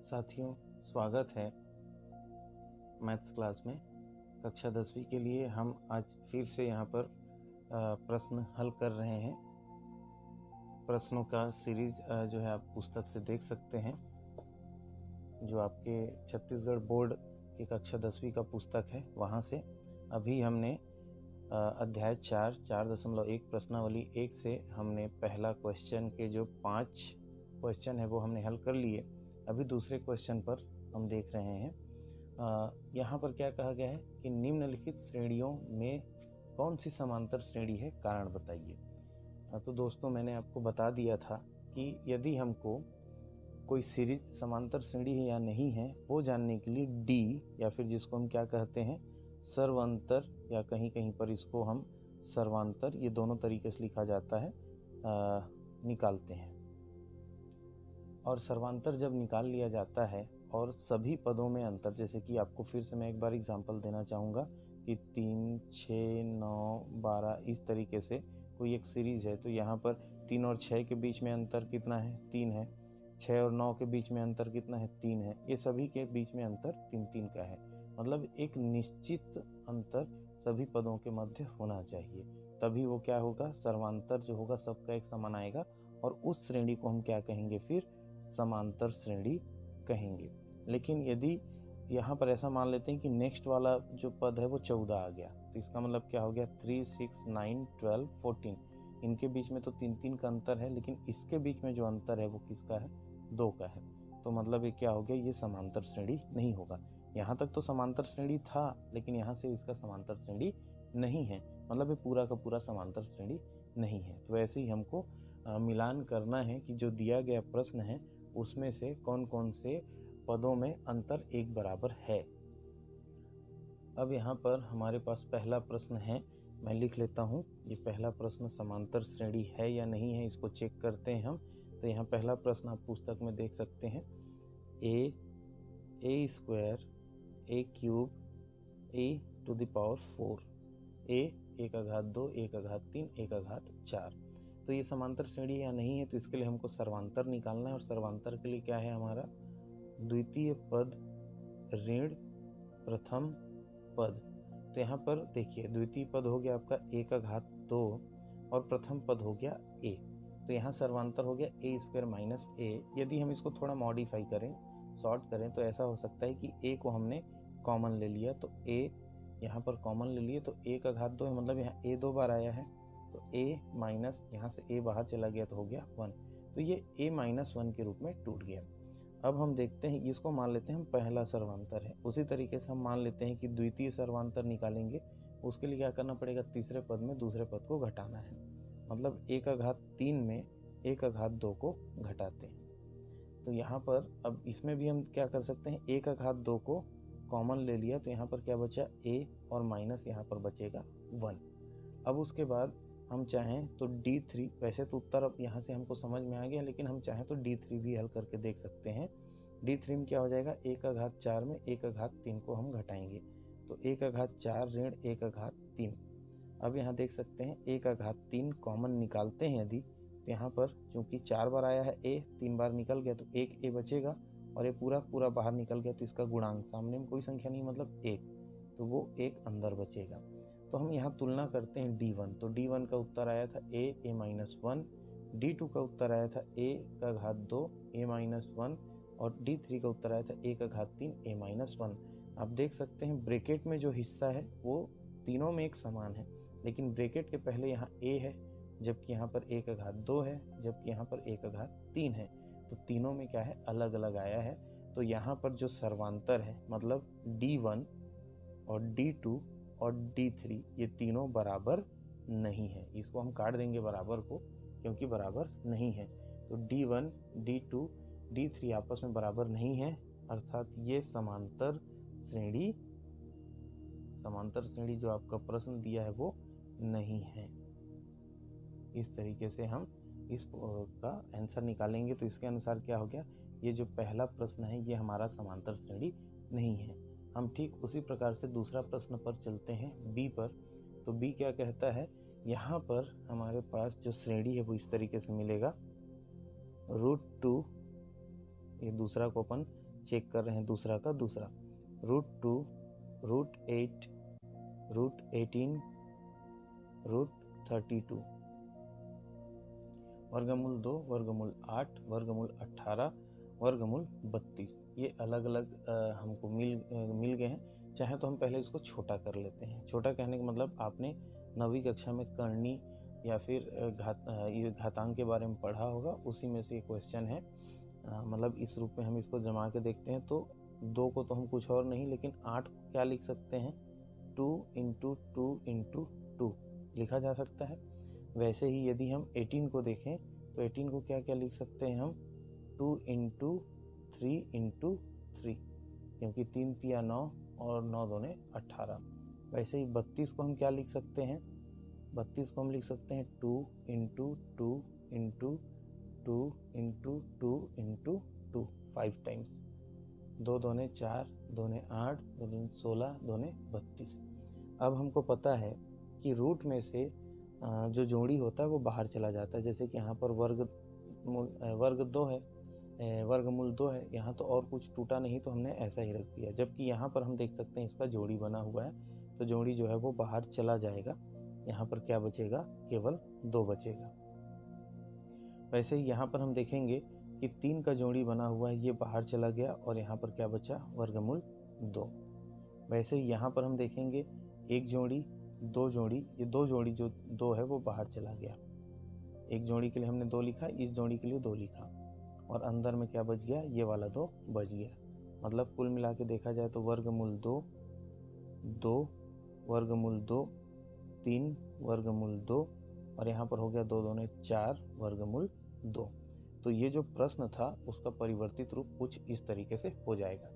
साथियों, स्वागत है मैथ्स क्लास में। कक्षा 10वीं के लिए हम आज फिर से यहाँ पर प्रश्न हल कर रहे हैं। प्रश्नों का सीरीज जो है आप पुस्तक से देख सकते हैं, जो आपके छत्तीसगढ़ बोर्ड की कक्षा 10वीं का पुस्तक है, वहाँ से। अभी हमने अध्याय 4.1 प्रश्नावली 1 से हमने पहला क्वेश्चन के जो 5 क्वेश्चन है वो हमने हल कर लिए। अभी दूसरे क्वेश्चन पर हम देख रहे हैं। यहाँ पर क्या कहा गया है कि निम्नलिखित श्रेणियों में कौन सी समांतर श्रेणी है, कारण बताइए। तो दोस्तों, मैंने आपको बता दिया था कि यदि हमको कोई सीरीज समांतर श्रेणी है या नहीं है वो जानने के लिए डी, या फिर जिसको हम क्या कहते हैं सर्वांतर, या कहीं कहीं पर इसको हम सर्वांतर, ये दोनों तरीके से लिखा जाता है, निकालते हैं। और सर्वांतर जब निकाल लिया जाता है और सभी पदों में अंतर, जैसे कि आपको फिर से मैं एक बार एग्जांपल देना चाहूँगा कि 3, 6, 9, 12 इस तरीके से कोई एक सीरीज है, तो यहाँ पर 3 और 6 के बीच में अंतर कितना है, 3 है। 6 और 9 के बीच में अंतर कितना है, 3 है। ये सभी के बीच में अंतर 3-3 का है, मतलब एक निश्चित अंतर सभी पदों के मध्य होना चाहिए, तभी वो क्या होगा, सर्वांतर जो होगा सबका एक समान आएगा, और उस श्रेणी को हम क्या कहेंगे, फिर समांतर श्रेणी कहेंगे। लेकिन यदि यहाँ पर ऐसा मान लेते हैं कि नेक्स्ट वाला जो पद है वो 14 आ गया, तो इसका मतलब क्या हो गया, 3, 6, 9, 12, 14, इनके बीच में तो 3-3 का अंतर है, लेकिन इसके बीच में जो अंतर है वो किसका है, 2 का है। तो मतलब ये क्या हो गया, ये समांतर श्रेणी नहीं होगा। यहाँ तक तो समांतर श्रेणी था, लेकिन यहाँ से इसका समांतर श्रेणी नहीं है, मतलब ये पूरा का पूरा समांतर श्रेणी नहीं है। तो ऐसे ही हमको मिलान करना है कि जो दिया गया प्रश्न है उसमें से कौन कौन से पदों में अंतर एक बराबर है। अब यहाँ पर हमारे पास पहला प्रश्न है, मैं लिख लेता हूँ। ये पहला प्रश्न समांतर श्रेणी है या नहीं है, इसको चेक करते हैं हम। तो यहाँ पहला प्रश्न आप पुस्तक में देख सकते हैं, a square a cube a to the power 4, a 1/2 1/3 1/4। तो ये समांतर श्रेणी या नहीं है, तो इसके लिए हमको सर्वांतर निकालना है। और सर्वांतर के लिए क्या है हमारा, द्वितीय पद ऋण प्रथम पद। तो यहाँ पर देखिए, द्वितीय पद हो गया आपका 1/2 और प्रथम पद हो गया a। तो यहाँ सर्वांतर हो गया a स्क्वायर माइनस a। यदि हम इसको थोड़ा मॉडिफाई करें, शॉर्ट करें, तो ऐसा हो सकता है कि a को हमने कॉमन ले लिया, तो a यहाँ पर कॉमन ले लिए, तो 1/2 है, मतलब यहाँ a 2 बार आया है, तो a माइनस यहाँ से a बाहर चला गया तो हो गया 1, तो ये a-1 के रूप में टूट गया। अब हम देखते हैं, इसको मान लेते हैं हम पहला सर्वांतर है। उसी तरीके से हम मान लेते हैं कि द्वितीय सर्वांतर निकालेंगे। उसके लिए क्या करना पड़ेगा, तीसरे पद में दूसरे पद को घटाना है, मतलब 1/3 में 1/2 को घटाते हैं। तो यहाँ पर अब इसमें भी हम क्या कर सकते हैं, 1/2 को कॉमन ले लिया, तो यहाँ पर क्या बचा, a और माइनस यहाँ पर बचेगा 1। अब उसके बाद हम चाहें तो D3, वैसे तो उत्तर अब यहाँ से हमको समझ में आ गया, लेकिन हम चाहें तो D3 भी हल करके देख सकते हैं। D3 में क्या हो जाएगा, 1/4 में 1/3 को हम घटाएंगे, तो 1/4 ऋण 1/3। अब यहाँ देख सकते हैं 1/3 कॉमन निकालते हैं यदि, तो यहाँ पर चूँकि 4 बार आया है a, 3 बार निकल गया, तो 1 a बचेगा, और ये पूरा बाहर निकल गया, तो इसका गुणांक सामने में कोई संख्या नहीं, मतलब 1, तो वो 1 अंदर बचेगा। तो हम यहाँ तुलना करते हैं D1, तो D1 का उत्तर आया था a-1, D2 का उत्तर आया था a/2 a-1, और D3 का उत्तर आया था 1/3 a-1। आप देख सकते हैं ब्रैकेट में जो हिस्सा है वो तीनों में एक समान है, लेकिन ब्रैकेट के पहले यहाँ a है, जबकि यहाँ पर 1/2 है, जबकि यहाँ पर 1/3 है, तो तीनों में क्या है, अलग अलग आया है। तो यहाँ पर जो सर्वांतर है, मतलब D1 और D2 और D3, ये तीनों बराबर नहीं है। इसको हम काट देंगे बराबर को, क्योंकि बराबर नहीं है। तो D1, D2, D3 आपस में बराबर नहीं है, अर्थात ये समांतर श्रेणी जो आपका प्रश्न दिया है वो नहीं है। इस तरीके से हम इस का आंसर निकालेंगे। तो इसके अनुसार क्या हो गया, ये जो पहला प्रश्न है ये हमारा समांतर श्रेणी नहीं है। हम ठीक उसी प्रकार से दूसरा प्रश्न पर चलते हैं, बी पर। तो बी क्या कहता है, यहाँ पर हमारे पास जो श्रेणी है वो इस तरीके से मिलेगा, √2, ये दूसरा को अपन चेक कर रहे हैं दूसरा का दूसरा। √2, √8, √18, √32, वर्गमूल 2, वर्गमूल 8, वर्गमूल 18, वर्गमूल 32। ये अलग अलग हमको मिल गए हैं। चाहे तो हम पहले इसको छोटा कर लेते हैं। छोटा कहने का मतलब आपने 9वीं कक्षा में करनी या फिर ये घातांक के बारे में पढ़ा होगा, उसी में से ये क्वेश्चन है। मतलब इस रूप में हम इसको जमा के देखते हैं तो 2 को तो हम कुछ और नहीं लेकिन 8 को क्या लिख सकते हैं, 2 × 2 × 2 लिखा जा सकता है। वैसे ही यदि हम 18 को देखें तो 18 को क्या क्या लिख सकते हैं हम, 2 × 3 × 3, क्योंकि 3 तिया 9 और 9 दूने 18। वैसे ही 32 को हम क्या लिख सकते हैं, 32 को हम लिख सकते हैं 2 × 2 × 2 × 2 × 2 5 टाइम्स। 2 दूने 4, 2 दूने 8, 2 दूने 16, 2 दूने 32। अब हमको पता है कि रूट में से जो जोड़ी होता है वो बाहर चला जाता है। जैसे कि यहाँ पर वर्गमूल 2 है, यहाँ तो और कुछ टूटा नहीं तो हमने ऐसा ही रख दिया। जबकि यहाँ पर हम देख सकते हैं इसका जोड़ी बना हुआ है, तो जोड़ी जो है वो बाहर चला जाएगा। यहाँ पर क्या बचेगा, केवल 2 बचेगा। वैसे ही यहाँ पर हम देखेंगे कि 3 का जोड़ी बना हुआ है, ये बाहर चला गया और यहाँ पर क्या बचा, वर्गमूल 2। वैसे ही यहाँ पर हम देखेंगे 1 जोड़ी 2 जोड़ी, ये 2 जोड़ी जो 2 है वो बाहर चला गया। 1 जोड़ी के लिए हमने 2 लिखा, इस जोड़ी के लिए 2 लिखा और अंदर में क्या बच गया, ये वाला 2 बच गया। मतलब कुल मिला के देखा जाए तो वर्गमूल 2, 2 वर्गमूल 2, 3 वर्गमूल 2 और यहाँ पर हो गया 2 दूने 4 वर्गमूल 2। तो ये जो प्रश्न था उसका परिवर्तित रूप कुछ इस तरीके से हो जाएगा।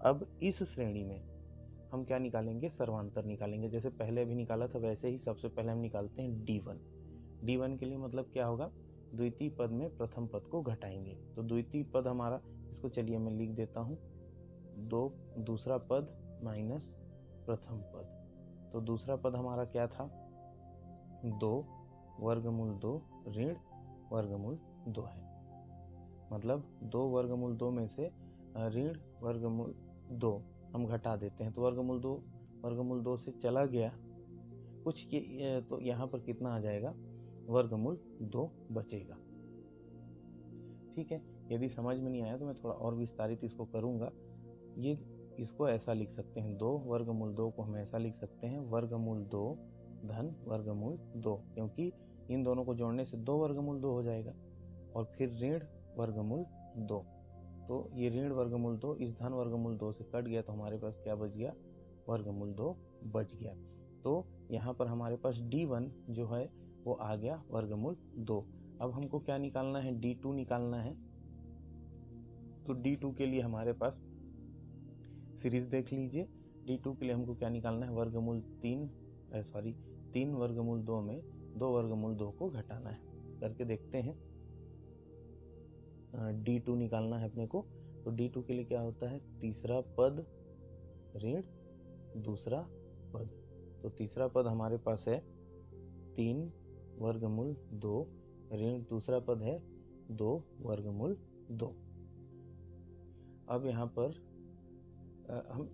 अब इस श्रेणी में हम क्या निकालेंगे, सर्वांतर निकालेंगे। जैसे पहले अभी निकाला था वैसे ही सबसे पहले हम निकालते हैं D1। D1 के लिए मतलब क्या होगा, द्वितीय पद में प्रथम पद को घटाएंगे। तो द्वितीय पद हमारा, इसको चलिए मैं लिख देता हूँ, 2 दूसरा पद माइनस प्रथम पद। तो दूसरा पद हमारा क्या था, 2 वर्गमूल 2 ऋण वर्गमूल 2 है। मतलब 2 वर्गमूल 2 में से ऋण वर्गमूल 2 हम घटा देते हैं तो वर्गमूल 2 से चला गया कुछ के, तो यहाँ पर कितना आ जाएगा, वर्गमूल 2 बचेगा। ठीक है, यदि समझ में नहीं आया तो मैं थोड़ा और विस्तारित इसको करूँगा। ये इसको ऐसा लिख सकते हैं, 2 वर्गमूल 2 को हम ऐसा लिख सकते हैं, वर्गमूल 2 धन वर्गमूल 2, क्योंकि इन दोनों को जोड़ने से 2 वर्गमूल 2 हो जाएगा। और फिर ऋण वर्गमूल 2, तो ये ऋण वर्गमूल 2 इस धन वर्गमूल 2 से कट गया तो हमारे पास क्या बच गया, वर्गमूल 2 बच गया। तो यहाँ पर हमारे पास D1 जो है वो आ गया वर्गमूल 2। अब हमको क्या निकालना है, D2 निकालना है। तो D2 के लिए हमारे पास सीरीज देख लीजिए। D2 के लिए हमको क्या निकालना है, वर्गमूल 3 वर्गमूल 2 में 2 वर्गमूल 2 को घटाना है। करके देखते हैं। D2 निकालना है अपने को। तो D2 के लिए क्या होता है, तीसरा पद ऋण दूसरा पद। तो तीसरा पद हमारे पास है 3 वर्गमूल 2 ऋण दूसरा पद है 2 वर्गमूल 2। अब यहाँ पर हम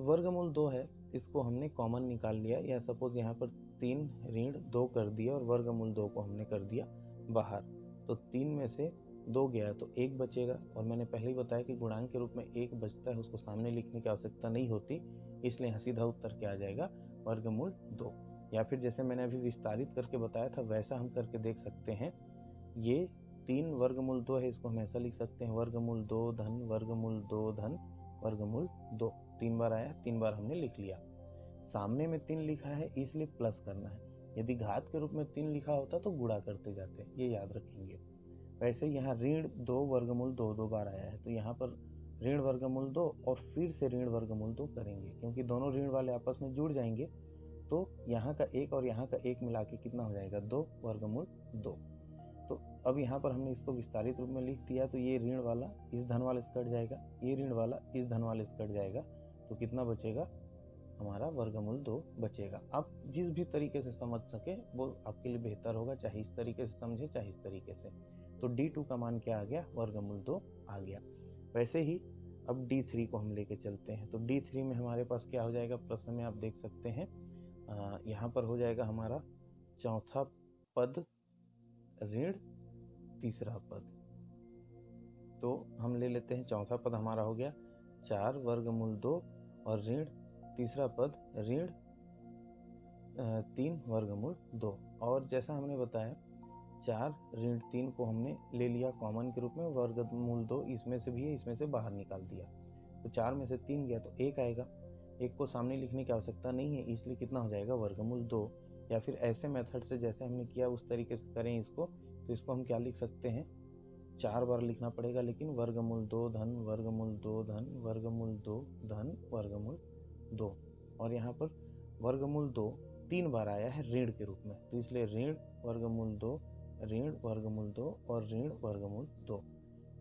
वर्गमूल 2 है, इसको हमने कॉमन निकाल लिया, या सपोज यहाँ पर 3 ऋण 2 कर दिया और वर्गमूल 2 को हमने कर दिया बाहर। तो 3 में से 2 गया तो 1 बचेगा, और मैंने पहले ही बताया कि गुणांक के रूप में 1 बचता है, उसको सामने लिखने की आवश्यकता नहीं होती, इसलिए यहाँ सीधा उत्तर क्या आ जाएगा, वर्गमूल 2। या फिर जैसे मैंने अभी विस्तारित करके बताया था वैसा हम करके देख सकते हैं। ये 3 वर्गमूल 2 है, इसको हम ऐसा लिख सकते हैं, वर्गमूल 2 धन वर्गमूल 2 धन वर्गमूल 2। 3 बार आया, 3 बार हमने लिख लिया। सामने में 3 लिखा है इसलिए प्लस करना है, यदि घात के रूप में 3 लिखा होता तो गुणा करते जाते, ये याद रखेंगे। वैसे यहाँ ऋण 2 वर्गमूल 2 2 बार आया है, तो यहाँ पर ऋण वर्गमूल 2 और फिर से ऋण वर्गमूल 2 करेंगे, क्योंकि दोनों ऋण वाले आपस में जुड़ जाएंगे। तो यहाँ का 1 और यहाँ का 1 मिला के कितना हो जाएगा, 2 वर्गमूल 2। तो अब यहाँ पर हमने इसको विस्तारित रूप में लिख दिया, तो ये ऋण वाला इस धन वाले से कट जाएगा, ये ऋण वाला इस धन वाले से कट जाएगा, तो कितना बचेगा, हमारा वर्गमूल 2 बचेगा। आप जिस भी तरीके से समझ सके वो आपके लिए बेहतर होगा, चाहे इस तरीके से समझे चाहे इस तरीके से। तो D2 का मान क्या आ गया, वर्गमूल 2 आ गया। वैसे ही अब D3 को हम लेके चलते हैं। तो D3 में हमारे पास क्या हो जाएगा, प्रश्न में आप देख सकते हैं यहाँ पर हो जाएगा हमारा चौथा पद ऋण तीसरा पद। तो हम ले लेते हैं, चौथा पद हमारा हो गया 4 वर्गमूल 2 और ऋण तीसरा पद ऋण 3 वर्गमूल 2। और जैसा हमने बताया 4 ऋण 3 को हमने ले लिया कॉमन के रूप में, वर्गमूल 2 इसमें से भी है, इसमें से बाहर निकाल दिया। तो 4 में से 3 गया तो 1 आएगा। 1 को सामने लिखने की आवश्यकता नहीं है, इसलिए कितना हो जाएगा वर्गमूल 2। या फिर ऐसे मेथड से जैसे हमने किया उस तरीके से करें इसको, तो इसको हम क्या लिख सकते हैं, 4 बार लिखना पड़ेगा, लेकिन वर्गमूल 2 धन वर्गमूल 2 धन वर्गमूल 2 धन वर्गमूल 2। और यहाँ पर वर्गमूल 2 3 बार आया है ऋण के रूप में, तो इसलिए ऋण वर्गमूल 2 ऋण वर्गमूल 2 और ऋण वर्गमूल 2।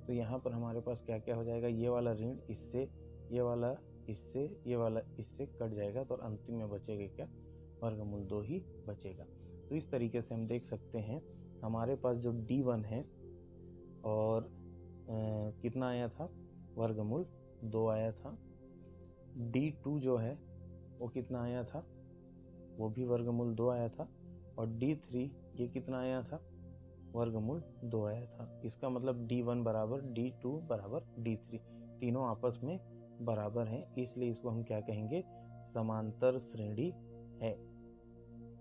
तो यहाँ पर हमारे पास क्या क्या हो जाएगा, ये वाला ऋण इससे, ये वाला इससे, ये वाला इससे कट जाएगा, तो अंतिम में बचेगा क्या, वर्गमूल 2 ही बचेगा। तो इस तरीके से हम देख सकते हैं हमारे पास जो D1 है और कितना आया था, वर्गमूल 2 आया था। D2 जो है वो कितना आया था, वो भी वर्गमूल 2 आया था। और D3 ये कितना आया था, वर्गमूल 2 आया था। इसका मतलब D1 बराबर D2 बराबर D3, तीनों आपस में बराबर हैं, इसलिए इसको हम क्या कहेंगे, समांतर श्रेणी है।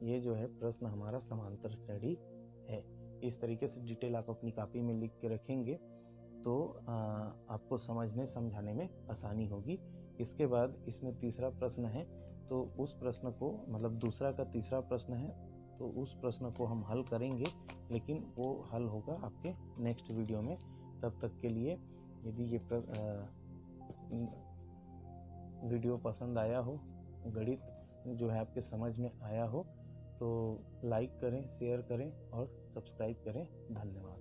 ये जो है प्रश्न हमारा समांतर श्रेणी है। इस तरीके से डिटेल आप अपनी कॉपी में लिख के रखेंगे तो आपको समझने समझाने में आसानी होगी। इसके बाद इसमें तीसरा प्रश्न है, तो उस प्रश्न को, मतलब दूसरा का तीसरा प्रश्न है, तो उस प्रश्न को हम हल करेंगे, लेकिन वो हल होगा आपके नेक्स्ट वीडियो में। तब तक के लिए यदि ये वीडियो पसंद आया हो, गणित जो है आपके समझ में आया हो, तो लाइक करें, शेयर करें और सब्सक्राइब करें। धन्यवाद।